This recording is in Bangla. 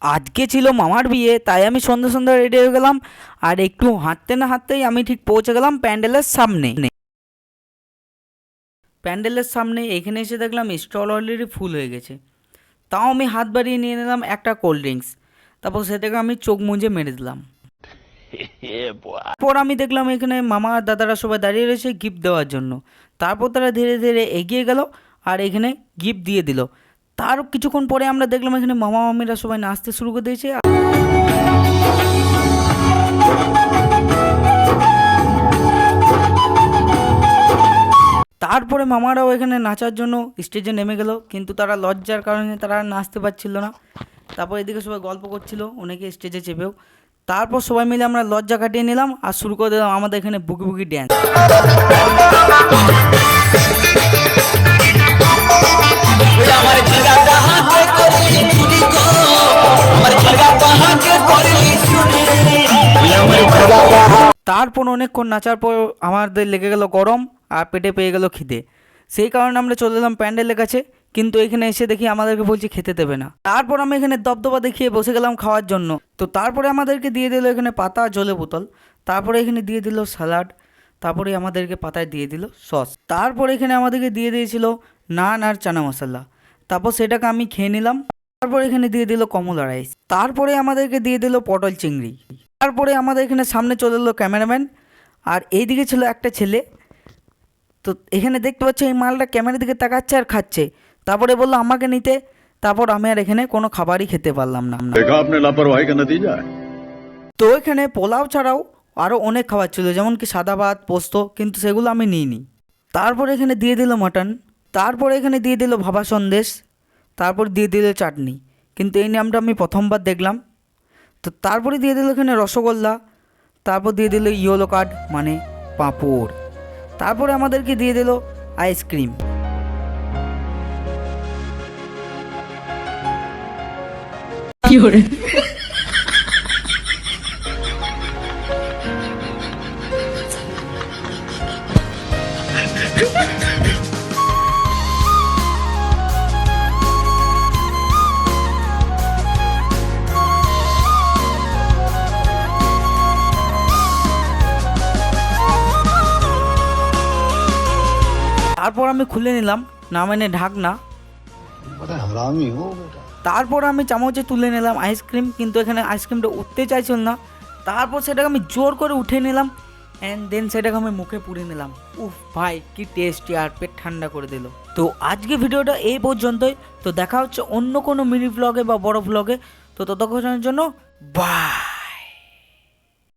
আজকে ছিল মামার বিয়ে, তাই আমি সন্ধ্যে সন্ধ্যা রেডি হয়ে গেলাম। আর একটু হাঁটতে না হাঁটতেই আমি ঠিক পৌঁছে গেলাম প্যান্ডেলের সামনে। প্যান্ডেলের সামনে এখানে এসে দেখলাম স্টল অলরেডি ফুল হয়ে গেছে। তাও আমি হাত বাড়িয়ে নিয়ে নিলাম একটা কোল্ড ড্রিঙ্কস। তারপর সেটাকে আমি চোখ মুজে মেরে দিলাম। পর আমি দেখলাম এখানে মামা আর দাদারা সবাই দাঁড়িয়ে রয়েছে গিফট দেওয়ার জন্য। তারপর তারা ধীরে ধীরে এগিয়ে গেল আর এখানে গিফট দিয়ে দিল। তার কিছুক্ষণ পরে আমরা দেখলাম এখানে মামা মামিরা সবাই নাচতে শুরু করে দিয়েছে। তারপরে মামারাও এখানে নাচার জন্য স্টেজে নেমে গেল, কিন্তু তারা লজ্জার কারণে তারা আর নাচতে পারছিল না। তারপর এদিকে সবাই গল্প করছিল, অনেকে স্টেজে চেপেও। তারপর সবাই মিলে আমরা লজ্জা কাটিয়ে নিলাম আর শুরু করে দিলাম আমাদের এখানে বুকি বুকি ড্যান্স। তারপর অনেকক্ষণ নাচার পর আমাদের লেগে গেল গরম আর পেটে পেয়ে গেল খিদে। সেই কারণে আমরা চলে এলাম প্যান্ডেলের কাছে, কিন্তু এখানে এসে দেখি আমাদেরকে বলছে খেতে দেবে না। তারপর আমি এখানে দবদবা দেখিয়ে বসে গেলাম খাওয়ার জন্য। তো তারপরে আমাদেরকে দিয়ে দিল এখানে পাতা জলে বোতল, তারপরে এখানে দিয়ে দিল স্যালাড, তারপরে আমাদেরকে পাতায় দিয়ে দিল সস, তারপরে এখানে আমাদেরকে দিয়ে দিয়েছিল নান আর চানা মশলা। তারপর সেটাকে আমি খেয়ে নিলাম। তারপর এখানে দিয়ে দিল কমলা রাইস, তারপরে আমাদেরকে দিয়ে দিল পটল চিংড়ি। তারপরে আমাদের এখানে সামনে চলে এলো ক্যামেরাম্যান, আর এইদিকে ছিল একটা ছেলে। তো এখানে দেখতে পাচ্ছ এই মালটা ক্যামেরার দিকে তাকাচ্ছে আর খাচ্ছে। তারপরে বললো আমাকে নিতে। তারপর আমি আর এখানে কোনো খাবারই খেতে পারলাম না। देखा आपने लापरवाही का नतीजा है। তো এখানে পোলাও ছাড়াও আরও অনেক খাবার ছিল, যেমন কি সাদা ভাত, পোস্ত, কিন্তু সেগুলো আমি নিইনি। তারপর এখানে দিয়ে দিল মাটন, তারপর এখানে দিয়ে দিল ভাপা সন্দেশ, তারপর দিয়ে দিল চাটনি, কিন্তু এই নামটা আমি প্রথমবার দেখলাম। তো তারপরে দিয়ে দিল এখানে রসগোল্লা, তারপর দিয়ে দিল ইয়েলো কার্ড মানে পাঁপড়, তারপরে আমাদেরকে দিয়ে দিল আইসক্রিম। তারপর আমি খুলে নিলাম না মানে ঢাকনা। তারপর আমি চামচে তুলে নিলাম আইসক্রিম, কিন্তু এখানে আইসক্রিমটা উঠতে চাইছিল না। তারপর সেটাকে আমি জোর করে উঠে নিলাম অ্যান্ড দেন সেটাকে আমি মুখে পুড়ে নিলাম। উফ ভাই কি টেস্টি, আর পেট ঠান্ডা করে দিল। তো আজকে ভিডিওটা এই পর্যন্তই। তো দেখা হচ্ছে অন্য কোনো মিনি ব্লগে বা বড় ব্লগে। তো ততক্ষণের জন্য বাই।